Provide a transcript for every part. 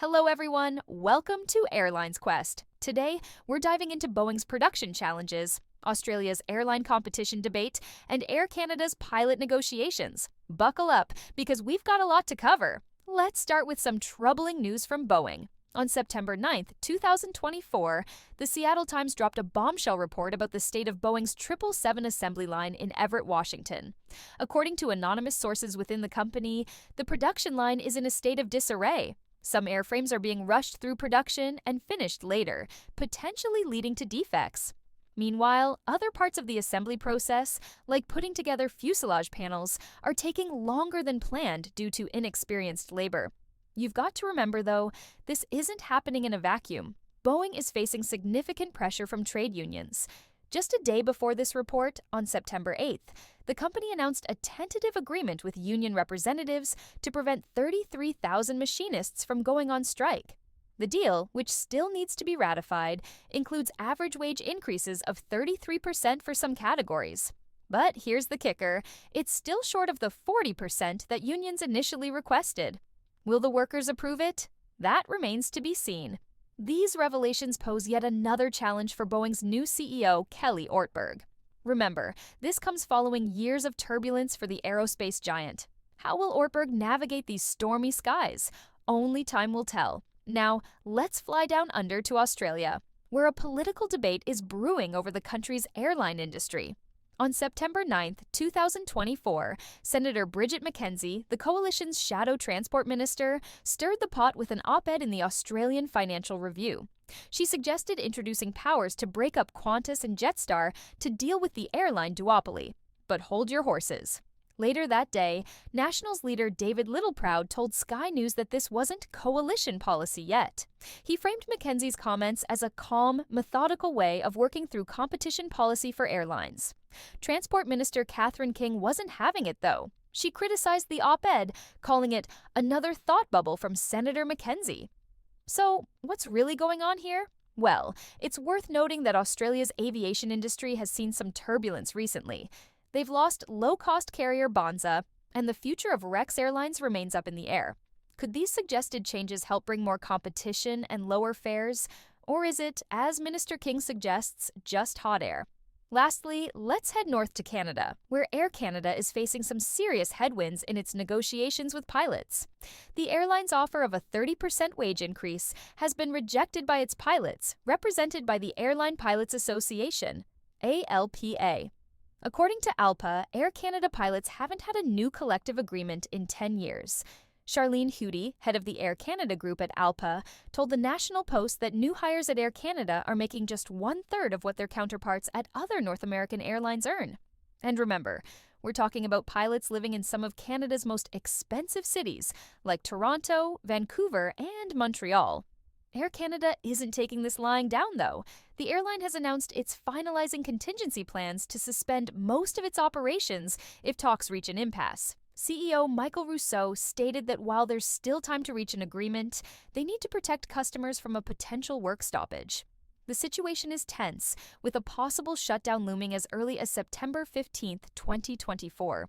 Hello everyone, welcome to Airlines Quest. Today, we're diving into Boeing's production challenges, Australia's airline competition debate, and Air Canada's pilot negotiations. Buckle up, because we've got a lot to cover. Let's start with some troubling news from Boeing. On September 9th, 2024, the Seattle Times dropped a bombshell report about the state of Boeing's 777 assembly line in Everett, Washington. According to anonymous sources within the company, the production line is in a state of disarray. Some airframes are being rushed through production and finished later, potentially leading to defects. Meanwhile, other parts of the assembly process, like putting together fuselage panels, are taking longer than planned due to inexperienced labor. You've got to remember, though, this isn't happening in a vacuum. Boeing is facing significant pressure from trade unions. Just a day before this report, on September 8th, the company announced a tentative agreement with union representatives to prevent 33,000 machinists from going on strike. The deal, which still needs to be ratified, includes average wage increases of 33% for some categories. But here's the kicker, it's still short of the 40% that unions initially requested. Will the workers approve it? That remains to be seen. These revelations pose yet another challenge for Boeing's new CEO, Kelly Ortberg. Remember, this comes following years of turbulence for the aerospace giant. How will Ortberg navigate these stormy skies? Only time will tell. Now, let's fly down under to Australia, where a political debate is brewing over the country's airline industry. On September 9th, 2024, Senator Bridget McKenzie, the coalition's shadow transport minister, stirred the pot with an op-ed in the Australian Financial Review. She suggested introducing powers to break up Qantas and Jetstar to deal with the airline duopoly. But hold your horses. Later that day, Nationals leader David Littleproud told Sky News that this wasn't coalition policy yet. He framed McKenzie's comments as a calm, methodical way of working through competition policy for airlines. Transport Minister Catherine King wasn't having it, though. She criticized the op-ed, calling it another thought bubble from Senator McKenzie. So, what's really going on here? Well, it's worth noting that Australia's aviation industry has seen some turbulence recently. They've lost low-cost carrier Bonza, and the future of Rex Airlines remains up in the air. Could these suggested changes help bring more competition and lower fares? Or is it, as Minister King suggests, just hot air? Lastly, let's head north to Canada, where Air Canada is facing some serious headwinds in its negotiations with pilots. The airline's offer of a 30% wage increase has been rejected by its pilots, represented by the Airline Pilots Association, ALPA. According to ALPA, Air Canada pilots haven't had a new collective agreement in 10 years. Charlene Hootie, head of the Air Canada group at ALPA, told the National Post that new hires at Air Canada are making just one-third of what their counterparts at other North American airlines earn. And remember, we're talking about pilots living in some of Canada's most expensive cities, like Toronto, Vancouver, and Montreal. Air Canada isn't taking this lying down, though. The airline has announced it's finalizing contingency plans to suspend most of its operations if talks reach an impasse. CEO Michael Rousseau stated that while there's still time to reach an agreement, they need to protect customers from a potential work stoppage. The situation is tense, with a possible shutdown looming as early as September 15, 2024.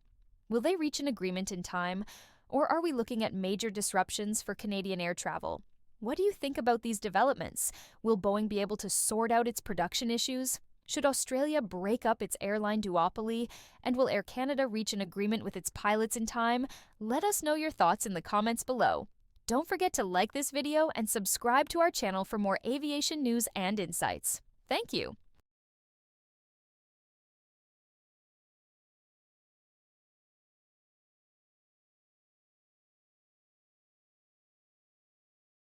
Will they reach an agreement in time, or are we looking at major disruptions for Canadian air travel? What do you think about these developments? Will Boeing be able to sort out its production issues? Should Australia break up its airline duopoly? And will Air Canada reach an agreement with its pilots in time? Let us know your thoughts in the comments below. Don't forget to like this video and subscribe to our channel for more aviation news and insights. Thank you.